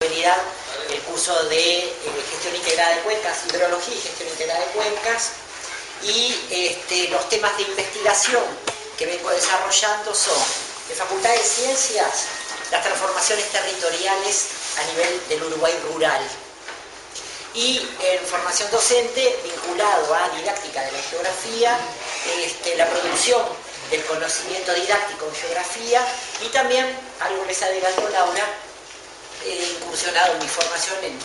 el curso de gestión integrada de cuencas, hidrología y gestión integrada de cuencas, y los temas de investigación que vengo desarrollando son, de Facultad de Ciencias, las transformaciones territoriales a nivel del Uruguay rural, y en formación docente vinculado a didáctica de la geografía, la producción del conocimiento didáctico en geografía, y también, algo que se adelantó Laura, he incursionado en mi formación en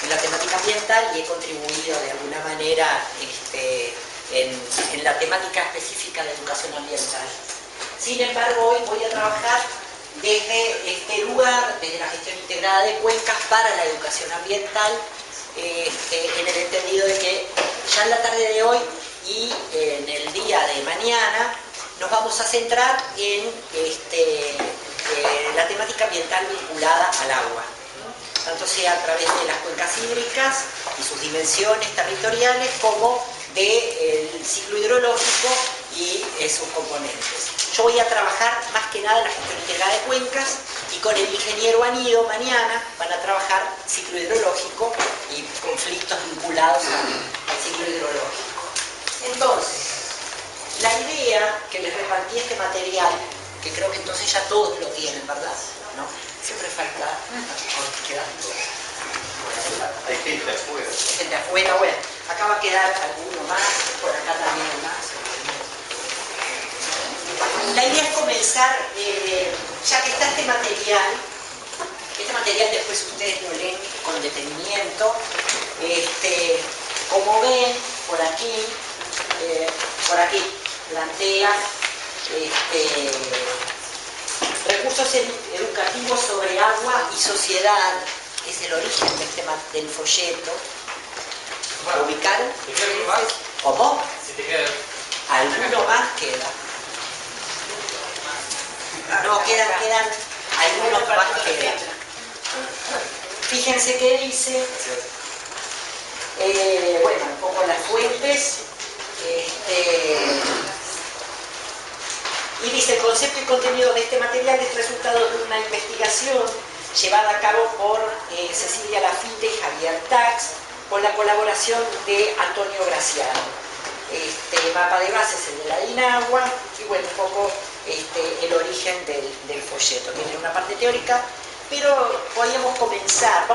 la temática ambiental y he contribuido de alguna manera en la temática específica de educación ambiental. Sin embargo, hoy voy a trabajar desde este lugar, desde la gestión integrada de cuencas para la educación ambiental, en el entendido de que ya en la tarde de hoy y en el día de mañana nos vamos a centrar en la temática ambiental vinculada al agua, tanto sea a través de las cuencas hídricas y sus dimensiones territoriales, como del ciclo hidrológico y sus componentes. Yo voy a trabajar más que nada en la gestión integrada de cuencas, y con el ingeniero Anido mañana van a trabajar ciclo hidrológico y conflictos vinculados al ciclo hidrológico. Entonces, la idea que les repartí este material, que creo que entonces ya todos lo tienen, ¿verdad? ¿No? Siempre falta... Hay gente afuera. Gente afuera, bueno. Acá va a quedar alguno más, por acá también más. La idea es comenzar, ya que está este material después ustedes lo leen con detenimiento. Como ven, por aquí plantea recursos educativos sobre agua y sociedad, que es el origen del folleto. ¿Lo ubicaron? ¿Cómo? ¿Alguno más queda? No, quedan algunos más quedan. Fíjense que dice, bueno, un poco las fuentes, y dice: el concepto y contenido de este material es resultado de una investigación llevada a cabo por Cecilia Lafite y Javier Tax, con la colaboración de Antonio Graciano. El mapa de base es el de la DINAGUA, y bueno, un poco el origen del folleto. Tiene una parte teórica, pero podríamos comenzar.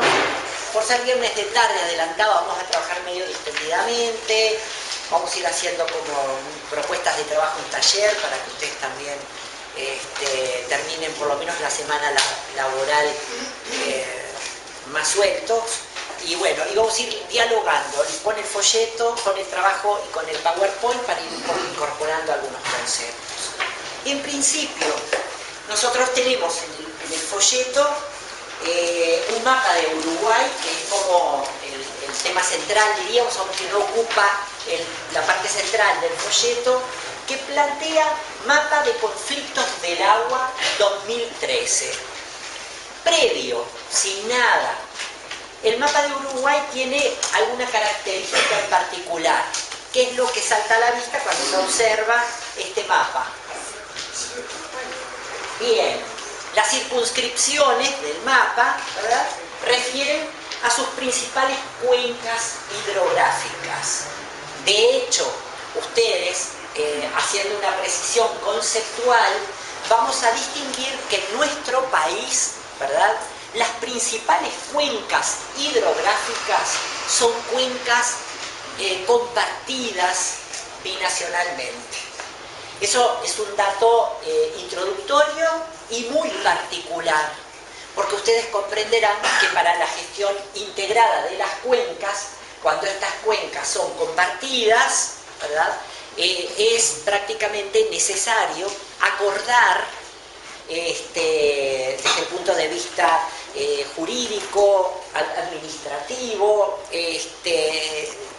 Por ser viernes de tarde adelantado, vamos a trabajar medio distendidamente. Vamos a ir haciendo como propuestas de trabajo en taller para que ustedes también terminen por lo menos la semana laboral más sueltos. Y bueno, y vamos a ir dialogando con el folleto, con el trabajo y con el PowerPoint para ir incorporando algunos conceptos. En principio, nosotros tenemos en el folleto un mapa de Uruguay, que es como el tema central, diríamos, aunque no ocupa la parte central del folleto, que plantea mapa de conflictos del agua 2013. Previo, sin nada, el mapa de Uruguay tiene alguna característica en particular. ¿Qué es lo que salta a la vista cuando uno observa este mapa? Bien, las circunscripciones del mapa, ¿verdad?, refieren a sus principales cuencas hidrográficas. De hecho, ustedes, haciendo una precisión conceptual, vamos a distinguir que en nuestro país, ¿verdad?, las principales cuencas hidrográficas son cuencas compartidas binacionalmente. Eso es un dato introductorio y muy particular, porque ustedes comprenderán que para la gestión integrada de las cuencas, cuando estas cuencas son compartidas, ¿verdad?, es prácticamente necesario acordar desde el punto de vista jurídico, administrativo,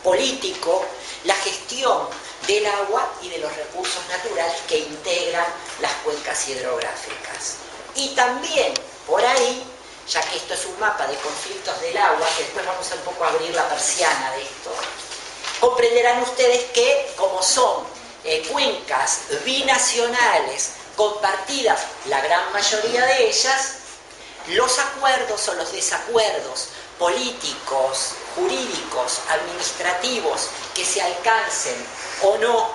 político, la gestión del agua y de los recursos naturales que integran las cuencas hidrográficas. Y también, por ahí, ya que esto es un mapa de conflictos del agua, que después vamos a un poco a abrir la persiana de esto, comprenderán ustedes que, como son cuencas binacionales compartidas, la gran mayoría de ellas, los acuerdos o los desacuerdos políticos, jurídicos, administrativos que se alcancen o no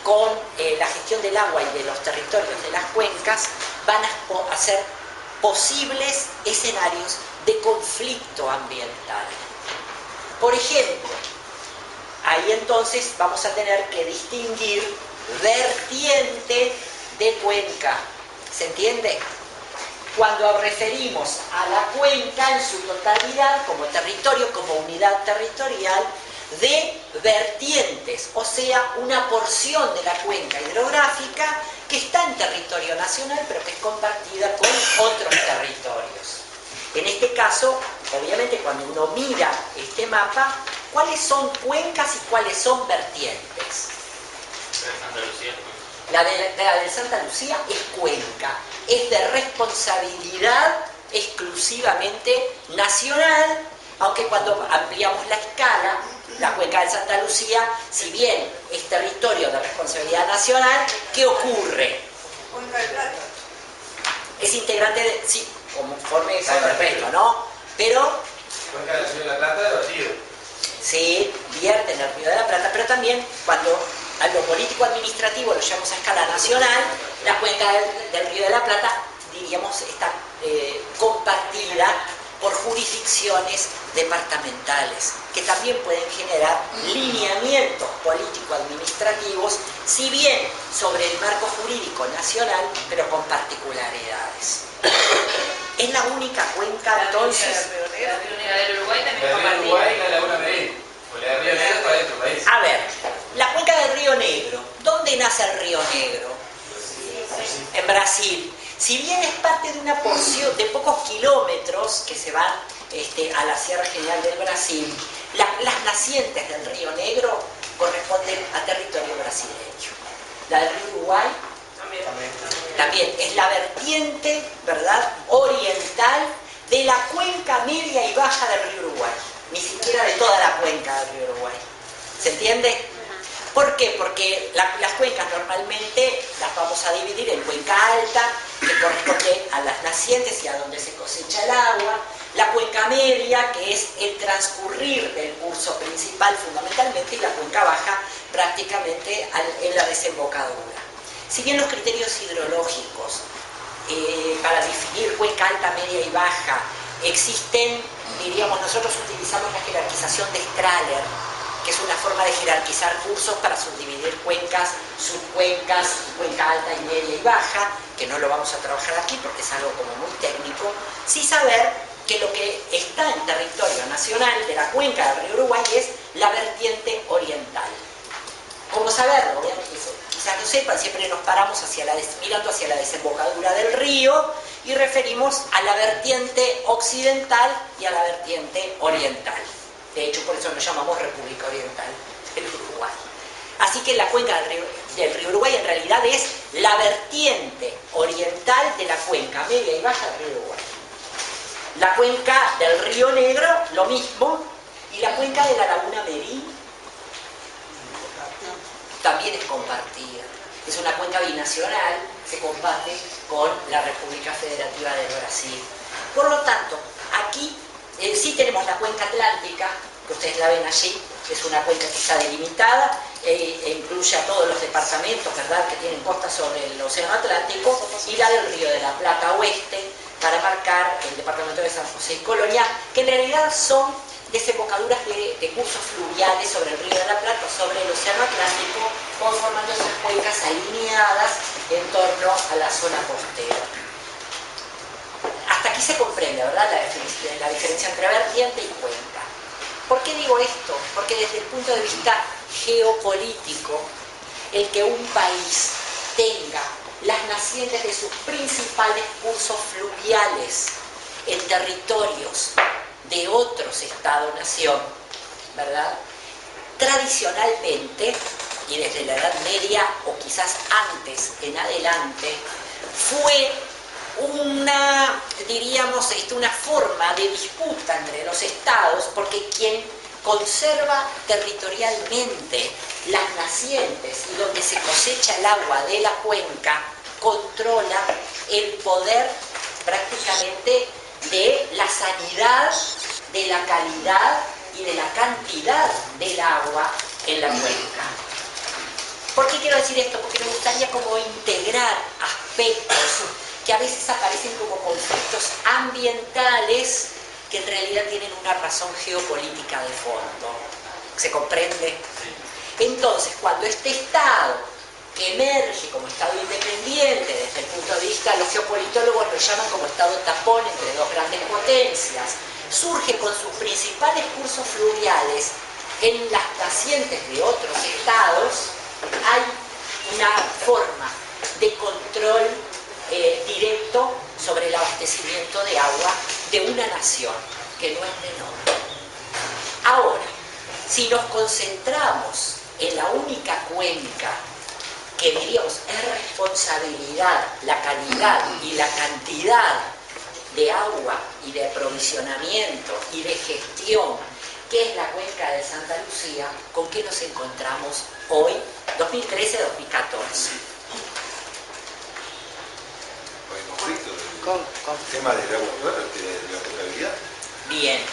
con la gestión del agua y de los territorios de las cuencas van a ser posibles escenarios de conflicto ambiental. Por ejemplo, ahí entonces vamos a tener que distinguir vertiente de cuenca. ¿Se entiende? Cuando referimos a la cuenca en su totalidad, como territorio, como unidad territorial, de vertientes, o sea, una porción de la cuenca hidrográfica que está en territorio nacional, pero que es compartida con otros territorios. En este caso, obviamente, cuando uno mira este mapa, ¿cuáles son cuencas y cuáles son vertientes? La de Santa Lucía es cuenca, es de responsabilidad exclusivamente nacional, aunque cuando ampliamos la escala, la cuenca de Santa Lucía, si bien es territorio de responsabilidad nacional, ¿qué ocurre? Cuenca de Plata. Es integrante de, sí, conforme con el resto, ¿no? Pero... Cuenca del Río de la Plata de Brasil. Sí, vierte en el Río de la Plata, pero también cuando a lo político-administrativo lo llevamos a escala nacional, la cuenca del Río de la Plata, diríamos, está compartida por jurisdicciones departamentales, que también pueden generar lineamientos político-administrativos, si bien sobre el marco jurídico nacional, pero con particularidades. Es la única cuenca, entonces... La del Uruguay también La del Uruguay y la de Laguna Merín. O la de Río Negro para dentro del país. A ver, la cuenca del Río Negro. ¿Dónde nace el Río Negro? En Brasil. Si bien es parte de una porción de pocos kilómetros que se van a la Sierra General del Brasil, las nacientes del Río Negro corresponden a territorio brasileño. La del Río Uruguay también es la vertiente, ¿verdad?, oriental de la cuenca media y baja del Río Uruguay, ni siquiera de toda la cuenca del Río Uruguay. ¿Se entiende? ¿Por qué? Porque las cuencas normalmente las vamos a dividir en cuenca alta, que corresponde a las nacientes y a donde se cosecha el agua, la cuenca media, que es el transcurrir del curso principal fundamentalmente, y la cuenca baja prácticamente en la desembocadura. Si bien los criterios hidrológicos para definir cuenca alta, media y baja existen, diríamos, nosotros utilizamos la jerarquización de Strahler, que es una forma de jerarquizar cursos para subdividir cuencas, subcuencas, cuenca alta y media y baja, que no lo vamos a trabajar aquí porque es algo como muy técnico, sí saber que lo que está en territorio nacional de la cuenca del Río Uruguay es la vertiente oriental. ¿Cómo saberlo? Obviamente, quizás no sepan, siempre nos paramos mirando hacia la desembocadura del río y referimos a la vertiente occidental y a la vertiente oriental. De hecho, por eso nos llamamos República Oriental del Uruguay. Así que la cuenca del río Uruguay en realidad es la vertiente oriental de la cuenca media y baja del río Uruguay. La cuenca del Río Negro, lo mismo, y la cuenca de la Laguna Merín también es compartida. Es una cuenca binacional, se comparte con la República Federativa del Brasil. Por lo tanto, aquí sí tenemos la cuenca atlántica, que ustedes la ven allí, es una cuenca que está delimitada e incluye a todos los departamentos, ¿verdad?, que tienen costa sobre el Océano Atlántico, y la del Río de la Plata Oeste, para marcar el departamento de San José y Colonia, que en realidad son desembocaduras de cursos fluviales sobre el Río de la Plata, sobre el Océano Atlántico, conformando esas cuencas alineadas en torno a la zona costera. Hasta aquí se comprende, ¿verdad?, la diferencia entre vertiente y cuenca. ¿Por qué digo esto? Porque desde el punto de vista geopolítico, el que un país tenga las nacientes de sus principales cursos fluviales en territorios de otros Estado-nación, ¿verdad?, tradicionalmente, y desde la Edad Media o quizás antes en adelante, fue diríamos, una forma de disputa entre los estados, porque quien conserva territorialmente las nacientes y donde se cosecha el agua de la cuenca, controla el poder prácticamente de la sanidad, de la calidad y de la cantidad del agua en la cuenca. ¿Por qué quiero decir esto? Porque me gustaría como integrar aspectos que a veces aparecen como conflictos ambientales que en realidad tienen una razón geopolítica de fondo. ¿Se comprende? Entonces, cuando este Estado que emerge como Estado independiente desde el punto de vista, los geopolitólogos lo llaman como Estado tapón entre dos grandes potencias, surge con sus principales cursos fluviales en las nacientes de otros estados, hay una forma de control directo sobre el abastecimiento de agua de una nación, que no es menor. Ahora, si nos concentramos en la única cuenca que diríamos es responsabilidad, la calidad y la cantidad de agua y de aprovisionamiento y de gestión, que es la cuenca de Santa Lucía, ¿con qué nos encontramos hoy, 2013-2014? Con tema del agua, de la potabilidad. Bien,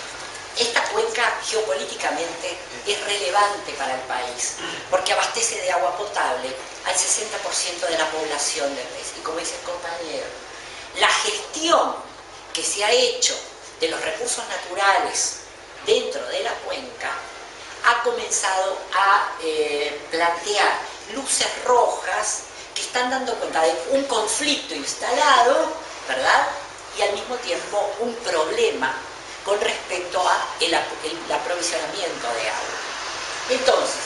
esta cuenca geopolíticamente es relevante para el país, porque abastece de agua potable al 60% de la población del país. Y como dice el compañero, la gestión que se ha hecho de los recursos naturales dentro de la cuenca ha comenzado a plantear luces rojas que están dando cuenta de un conflicto instalado, ¿verdad? Y al mismo tiempo un problema con respecto a el aprovisionamiento de agua. Entonces,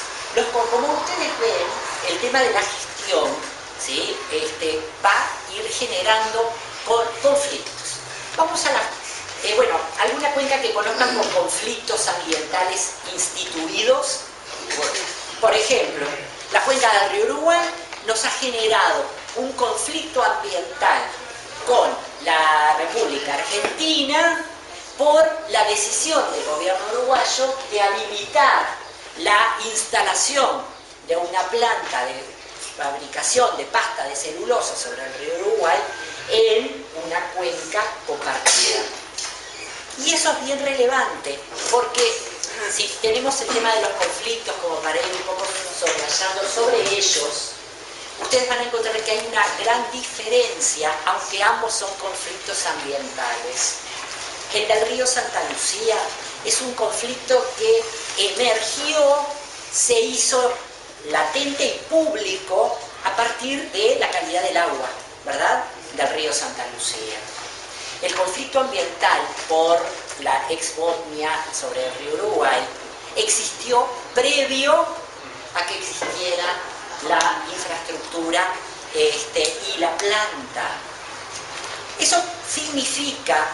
como ustedes ven, el tema de la gestión, ¿sí? Va a ir generando conflictos. Vamos a alguna cuenca que conozcan con conflictos ambientales instituidos. Por ejemplo, la cuenca del río Uruguay nos ha generado un conflicto ambiental con la República Argentina por la decisión del gobierno uruguayo de habilitar la instalación de una planta de fabricación de pasta de celulosa sobre el río Uruguay en una cuenca compartida. Y eso es bien relevante, porque si tenemos el tema de los conflictos, como para ir un poco sobrayando sobre ellos, ustedes van a encontrar que hay una gran diferencia, aunque ambos son conflictos ambientales. El del río Santa Lucía es un conflicto que emergió, se hizo latente y público a partir de la calidad del agua, ¿verdad?, del río Santa Lucía. El conflicto ambiental por la exbornia sobre el río Uruguay existió previo a que existiera la infraestructura y la planta. Eso significa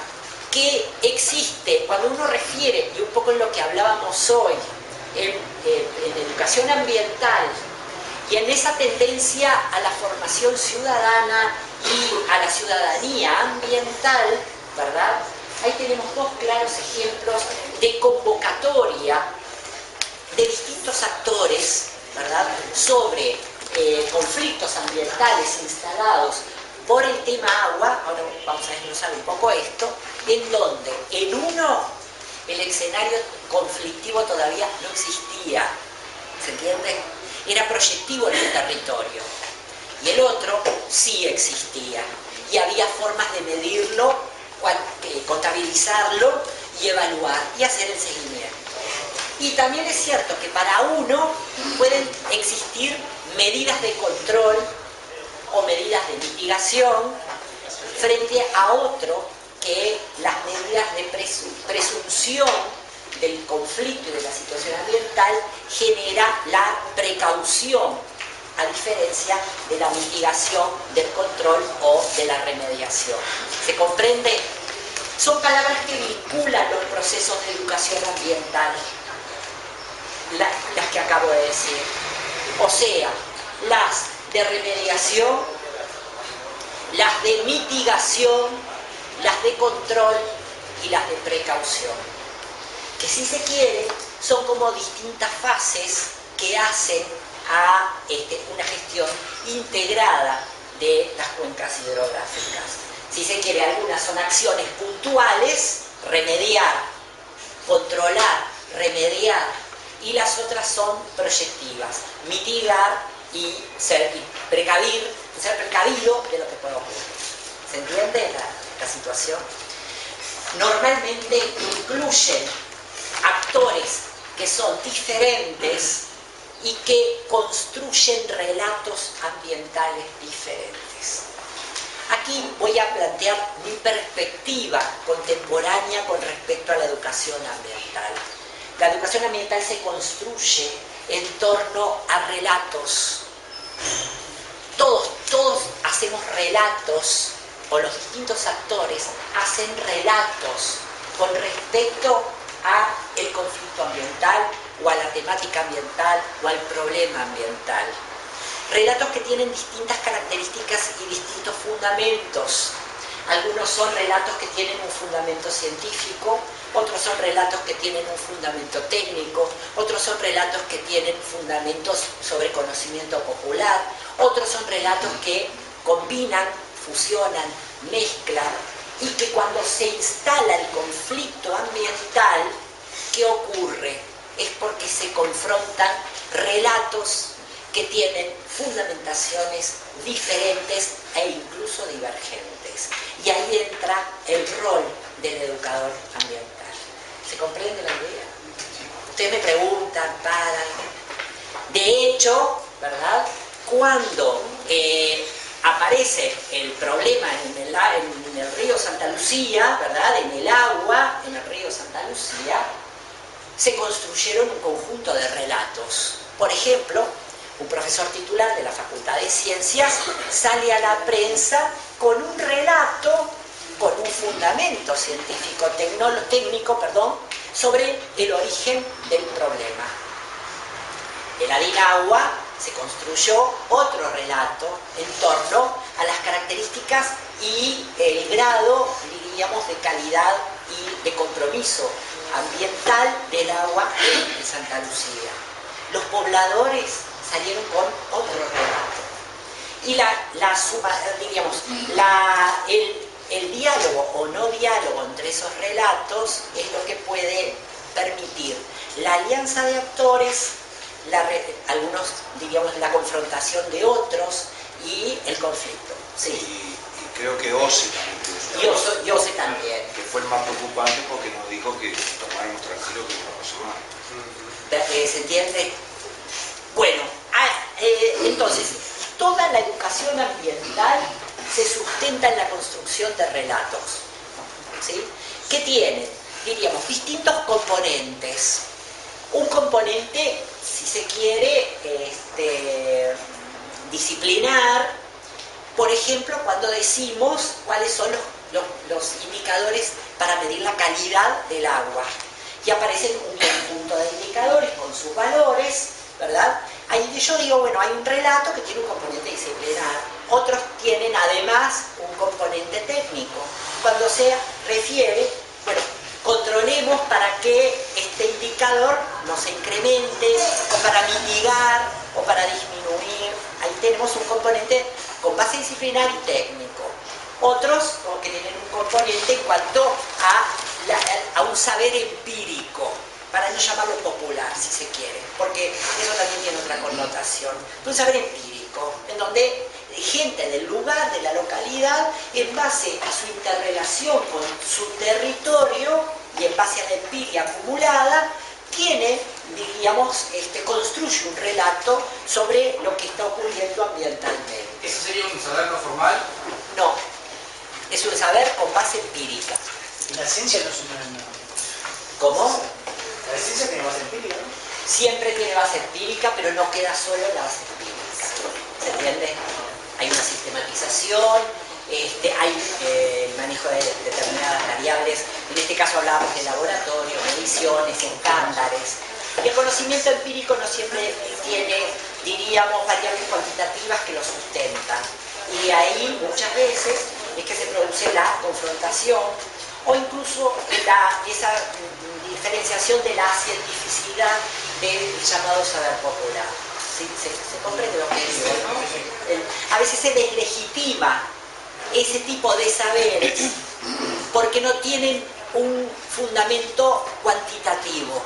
que existe, cuando uno refiere, y un poco en lo que hablábamos hoy, en educación ambiental, y en esa tendencia a la formación ciudadana y a la ciudadanía ambiental, ¿verdad? Ahí tenemos dos claros ejemplos de convocatoria de distintos actores, ¿verdad?, sobre conflictos ambientales instalados por el tema agua. Ahora vamos a desglosar un poco esto, en donde en uno el escenario conflictivo todavía no existía, ¿se entiende? Era proyectivo en el territorio, y el otro sí existía, y había formas de medirlo, contabilizarlo y evaluar y hacer el seguimiento. Y también es cierto que para uno pueden existir medidas de control o medidas de mitigación frente a otro que las medidas de presunción del conflicto y de la situación ambiental genera la precaución, a diferencia de la mitigación, del control o de la remediación. ¿Se comprende? Son palabras que vinculan los procesos de educación ambiental, las que acabo de decir. O sea, las de remediación, las de mitigación, las de control y las de precaución. Que si se quiere, son como distintas fases que hacen a una gestión integrada de las cuencas hidrográficas. Si se quiere, algunas son acciones puntuales, remediar, controlar, remediar, y las otras son proyectivas, mitigar y ser precavido de lo que puede ocurrir. ¿Se entiende la situación? Normalmente incluyen actores que son diferentes y que construyen relatos ambientales diferentes. Aquí voy a plantear mi perspectiva contemporánea con respecto a la educación ambiental. La educación ambiental se construye en torno a relatos. Todos hacemos relatos, o los distintos actores hacen relatos con respecto al conflicto ambiental, o a la temática ambiental, o al problema ambiental. Relatos que tienen distintas características y distintos fundamentos. Algunos son relatos que tienen un fundamento científico, otros son relatos que tienen un fundamento técnico, otros son relatos que tienen fundamentos sobre conocimiento popular, otros son relatos que combinan, fusionan, mezclan, y que cuando se instala el conflicto ambiental, ¿qué ocurre? Es porque se confrontan relatos que tienen fundamentaciones diferentes e incluso divergentes. Y ahí entra el rol del educador ambiental. ¿Se comprende la idea? Ustedes me preguntan, de hecho, ¿verdad? Cuando aparece el problema en el río Santa Lucía, ¿verdad? En el agua, en el río Santa Lucía, se construyeron un conjunto de relatos. Por ejemplo, un profesor titular de la Facultad de Ciencias sale a la prensa con un relato, con un fundamento científico, técnico, sobre el origen del problema. En Adinagua se construyó otro relato en torno a las características y el grado, diríamos, de calidad y de compromiso ambiental del agua en Santa Lucía. Los pobladores salieron con otro relato. Y el diálogo o no diálogo entre esos relatos es lo que puede permitir la alianza de actores, algunos diríamos la confrontación de otros y el conflicto. Sí. Y creo que OCE también. Y OCE también. Que fue el más preocupante porque nos dijo que tomáramos tranquilo que no pasó nada. ¿Se entiende? Bueno, entonces, toda la educación ambiental se sustenta en la construcción de relatos, ¿sí? Que tienen, diríamos, distintos componentes. Un componente, si se quiere, disciplinar, por ejemplo, cuando decimos cuáles son los indicadores para medir la calidad del agua. Y aparecen un conjunto de indicadores con sus valores, ¿verdad? Ahí yo digo, bueno, hay un relato que tiene un componente disciplinar, otros tienen además un componente técnico. Cuando se refiere, bueno, controlemos para que este indicador no se incremente, o para mitigar, o para disminuir. Ahí tenemos un componente con base disciplinar y técnico. Otros que tienen un componente en cuanto a un saber empírico, para no llamarlo popular, si se quiere, porque eso también tiene otra connotación. Un saber empírico, en donde gente del lugar, de la localidad, en base a su interrelación con su territorio y en base a la empiria acumulada, tiene, diríamos, construye un relato sobre lo que está ocurriendo ambientalmente. ¿Eso sería un saber no formal? No, es un saber con base empírica. Y la ciencia no es una... ¿Cómo? La ciencia tiene base empírica, ¿no? Siempre tiene base empírica, pero no queda solo en la base empírica. ¿Se entiende? Hay una sistematización, hay el manejo de determinadas variables. En este caso hablábamos de laboratorio, mediciones, estándares. El conocimiento empírico no siempre tiene, diríamos, variables cuantitativas que lo sustentan. Y ahí muchas veces es que se produce la confrontación o incluso esa diferenciación de la cientificidad del llamado saber popular. ¿Sí? ¿Se comprende lo que digo, no? A veces se deslegitima ese tipo de saberes porque no tienen un fundamento cuantitativo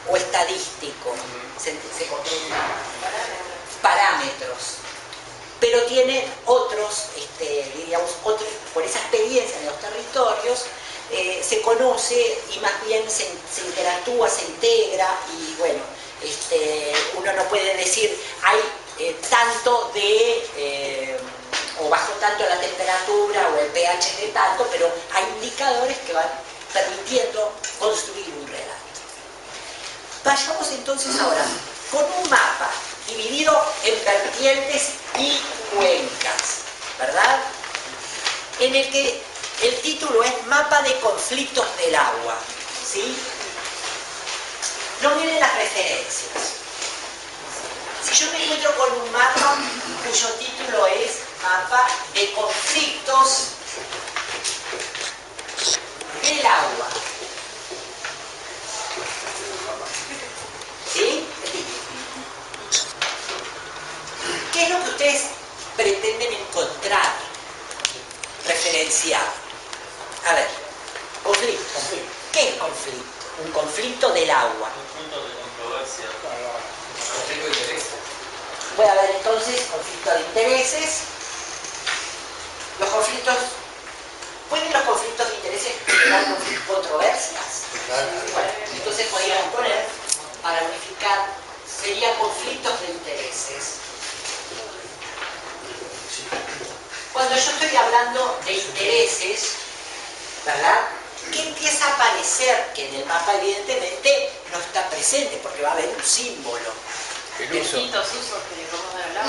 o estadístico, se comprende, parámetros, pero tienen otros, diríamos, por esa experiencia en los territorios, se conoce y más bien se interactúa, se integra y bueno, uno no puede decir hay tanto de o bajo tanto la temperatura o el pH de tanto, pero hay indicadores que van permitiendo construir un relato. Vayamos entonces ahora con un mapa dividido en vertientes y cuencas, ¿verdad? En el que el título es Mapa de conflictos del agua, ¿sí? No miren las referencias. Si yo me encuentro con un mapa cuyo título es Mapa de conflictos del agua, ¿sí? ¿Qué es lo que ustedes pretenden encontrar referenciado? A ver, conflicto. ¿Qué es conflicto? Un conflicto del agua. Un punto de controversia. Conflicto de intereses. Puede haber entonces conflicto de intereses. ¿Pueden los conflictos de intereses generar controversias? Bueno, entonces podríamos poner, para unificar, sería conflictos de intereses. Cuando yo estoy hablando de intereses, ¿verdad? ¿Qué empieza a aparecer? Que en el mapa evidentemente no está presente, porque va a haber un símbolo. Distintos usos que vamos a hablar.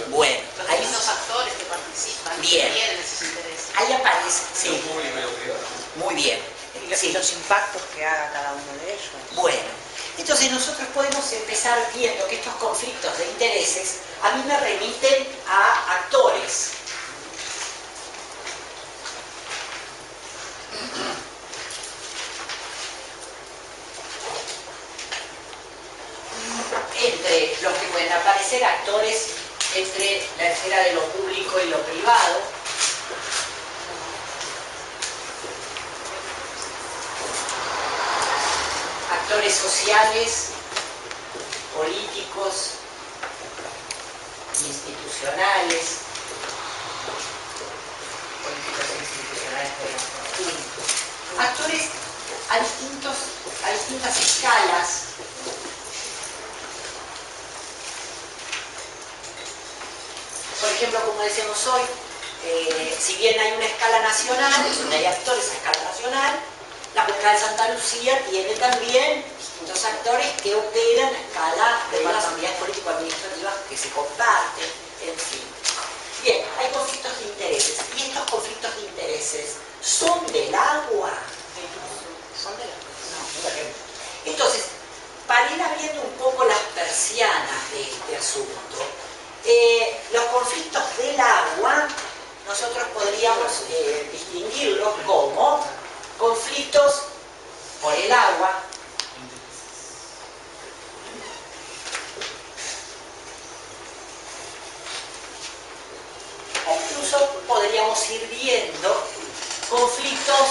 Bueno, Los ahí, distintos actores que participan, bien, que tienen esos intereses. ahí aparece, sí, Público y lo privado. muy bien. Sí. Los impactos que haga cada uno de ellos. Bueno, entonces nosotros podemos empezar viendo que estos conflictos de intereses a mí me remiten a actores. Entre los que pueden aparecer actores entre la esfera de lo público y lo privado. Actores sociales, políticos, institucionales, actores a distintas escalas. Por ejemplo, como decíamos hoy, si bien hay una escala nacional, donde hay actores a escala nacional, la Cuenca de Santa Lucía tiene también distintos actores que operan a escala de las unidades político-administrativas que se comparten, en fin. Bien, hay conflictos de intereses. ¿Y estos conflictos de intereses son del agua? ¿Son del agua? No. Entonces, para ir abriendo un poco las persianas de este asunto, los conflictos del agua, nosotros podríamos distinguirlos como conflictos por el agua, o incluso podríamos ir viendo conflictos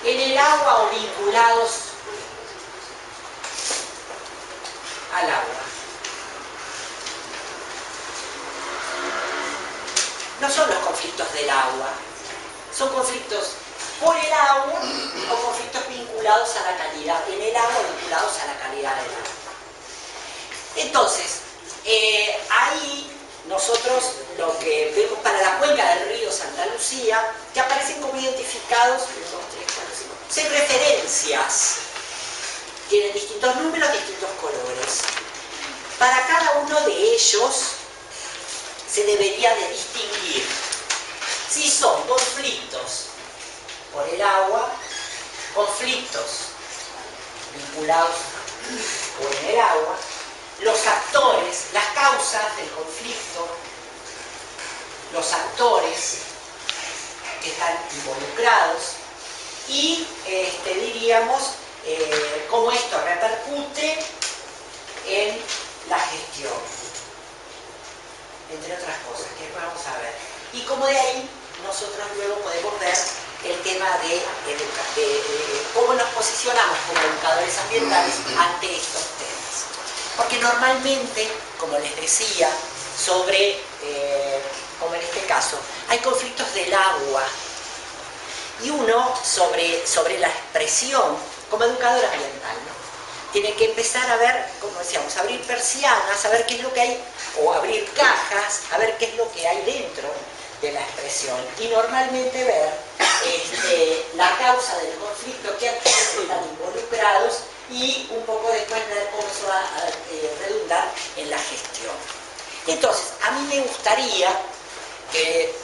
en el agua o vinculados al agua. No son los conflictos del agua, son conflictos por el agua o conflictos vinculados a la calidad, en el agua vinculados a la calidad del agua. Entonces, ahí nosotros lo que vemos para la cuenca del río Santa Lucía, que aparecen como identificados, 1, 2, 3, 4, 5, 6 referencias, tienen distintos números, distintos colores. Para cada uno de ellos se debería de distinguir si son conflictos por el agua, conflictos vinculados con el agua, los actores, las causas del conflicto, los actores que están involucrados y diríamos cómo esto repercute en la gestión, entre otras cosas que después vamos a ver. Y como de ahí nosotros luego podemos ver el tema de cómo nos posicionamos como educadores ambientales ante estos temas. Porque normalmente, como les decía, como en este caso, hay conflictos del agua. Y uno, sobre la expresión, como educador ambiental, ¿no? Tiene que empezar a ver, como decíamos, abrir persianas, a ver qué es lo que hay, o abrir cajas, a ver qué es lo que hay dentro de la expresión. Y normalmente ver la causa del conflicto, qué actores están involucrados, y un poco después ver cómo eso va a redundar en la gestión. Entonces, a mí me gustaría que,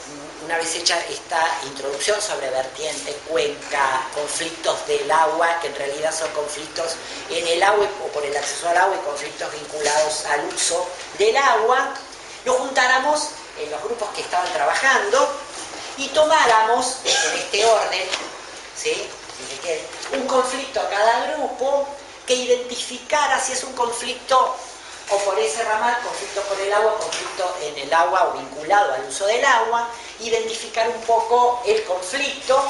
una vez hecha esta introducción sobre vertiente, cuenca, conflictos del agua, que en realidad son conflictos en el agua o por el acceso al agua y conflictos vinculados al uso del agua, nos juntáramos en los grupos que estaban trabajando y tomáramos en este orden, ¿sí?, un conflicto a cada grupo, que identificara si es un conflicto o por ese ramal, conflicto por el agua, conflicto en el agua o vinculado al uso del agua, identificar un poco el conflicto,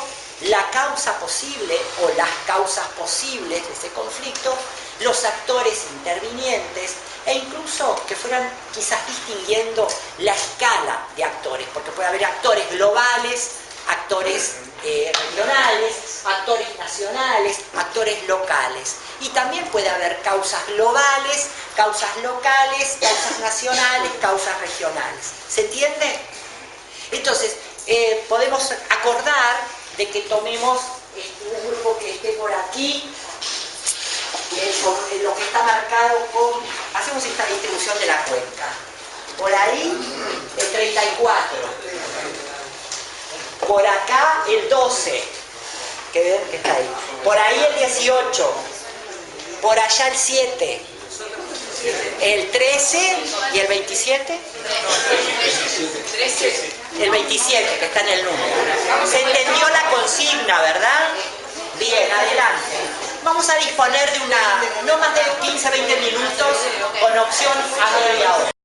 la causa posible o las causas posibles de ese conflicto, los actores intervinientes e incluso que fueran quizás distinguiendo la escala de actores, porque puede haber actores globales, actores regionales, actores nacionales, actores locales. Y también puede haber causas globales, causas locales, causas nacionales, causas regionales. ¿Se entiende? Entonces, podemos acordar de que tomemos un grupo que esté por aquí, lo que está marcado con... Hacemos esta distribución de la cuenca. Por ahí, el 34. Por acá, el 12. Que ven que está ahí. Por ahí, el 18. Por allá, el 7. El 13 y el 27. El 27, que está en el número. Se entendió la consigna, ¿verdad? Bien, adelante. Vamos a disponer de no más de 15-20 minutos con opción a media hora.